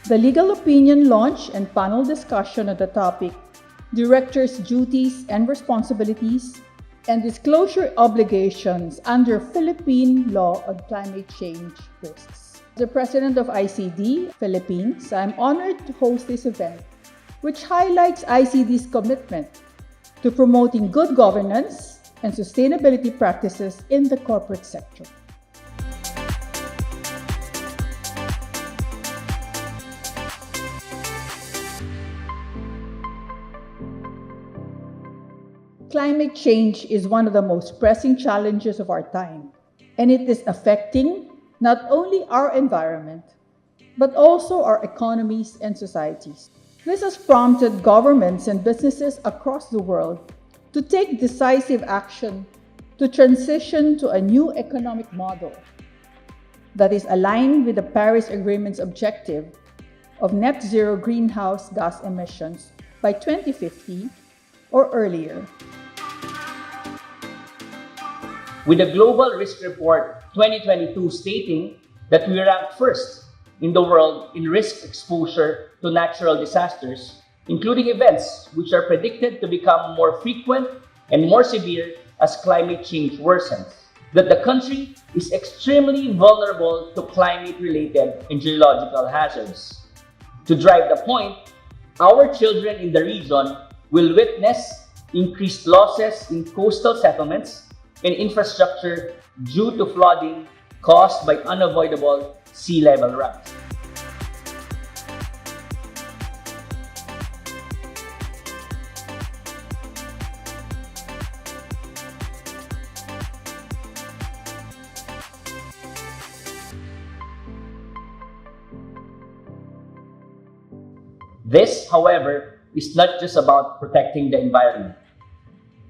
The legal opinion launch and panel discussion on the topic, Directors' Duties and Responsibilities and Disclosure Obligations under Philippine Law on Climate Change Risks. As the President of ICD, Philippines, I'm honored to host this event, which highlights ICD's commitment to promoting good governance and sustainability practices in the corporate sector. Climate change is one of the most pressing challenges of our time, and it is affecting not only our environment, but also our economies and societies. This has prompted governments and businesses across the world to take decisive action to transition to a new economic model that is aligned with the Paris Agreement's objective of net zero greenhouse gas emissions by 2050 or earlier. With the Global Risk Report 2022 stating that we rank first in the world in risk exposure to natural disasters, including events which are predicted to become more frequent and more severe as climate change worsens, that the country is extremely vulnerable to climate-related and geological hazards. To drive the point, our children in the region will witness increased losses in coastal settlements and infrastructure due to flooding caused by unavoidable sea level rise. This, however, is not just about protecting the environment.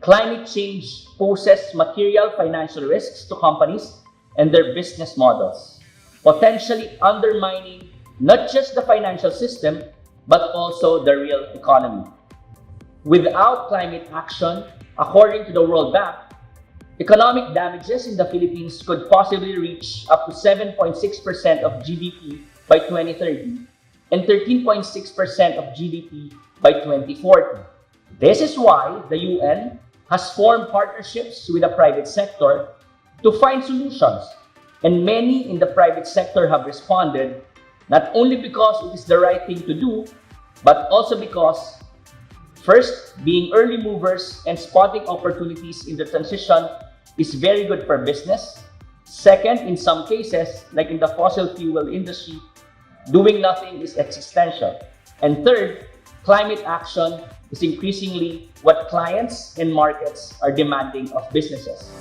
Climate change poses material financial risks to companies and their business models, potentially undermining not just the financial system, but also the real economy. Without climate action, according to the World Bank, economic damages in the Philippines could possibly reach up to 7.6% of GDP by 2030 and 13.6% of GDP by 2040. This is why the UN has formed partnerships with the private sector to find solutions. And many in the private sector have responded, not only because it is the right thing to do, but also because, first, being early movers and spotting opportunities in the transition is very good for business. Second, in some cases, like in the fossil fuel industry, doing nothing is existential. And third, climate action is increasingly what clients and markets are demanding of businesses.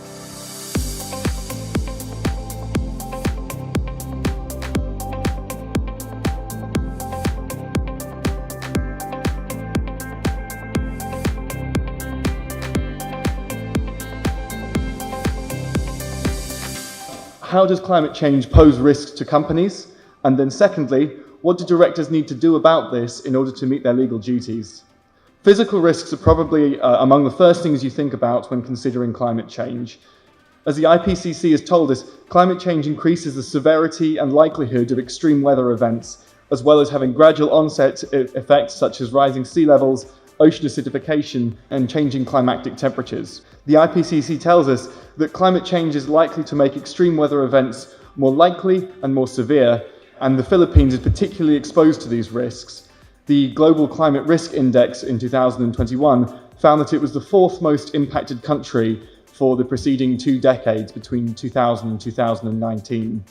How does climate change pose risks to companies? And then secondly, what do directors need to do about this in order to meet their legal duties? Physical risks are probably among the first things you think about when considering climate change. As the IPCC has told us, climate change increases the severity and likelihood of extreme weather events, as well as having gradual onset effects such as rising sea levels, ocean acidification, and changing climatic temperatures. The IPCC tells us that climate change is likely to make extreme weather events more likely and more severe, and the Philippines is particularly exposed to these risks. The Global Climate Risk Index in 2021 found that it was the fourth most impacted country for the preceding 2 decades between 2000 and 2019.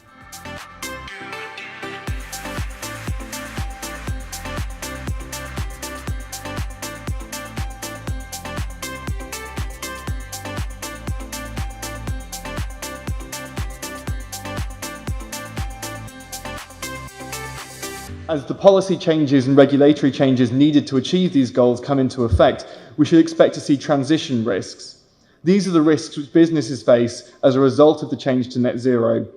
As the policy changes and regulatory changes needed to achieve these goals come into effect, we should expect to see transition risks. These are the risks which businesses face as a result of the change to net zero.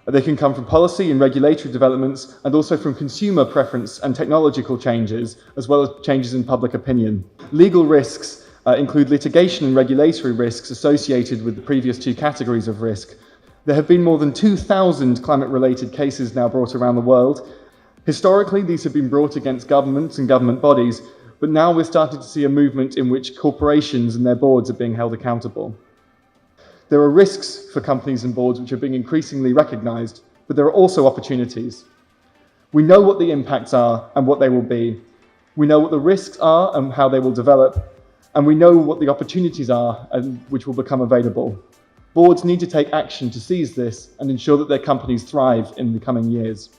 They can come from policy and regulatory developments, and also from consumer preference and technological changes, as well as changes in public opinion. Legal risks include litigation and regulatory risks associated with the previous 2 categories of risk. There have been more than 2,000 climate-related cases now brought around the world. Historically, these have been brought against governments and government bodies, but now we're starting to see a movement in which corporations and their boards are being held accountable. There are risks for companies and boards which are being increasingly recognised, but there are also opportunities. We know what the impacts are and what they will be. We know what the risks are and how they will develop, and we know what the opportunities are and which will become available. Boards need to take action to seize this and ensure that their companies thrive in the coming years.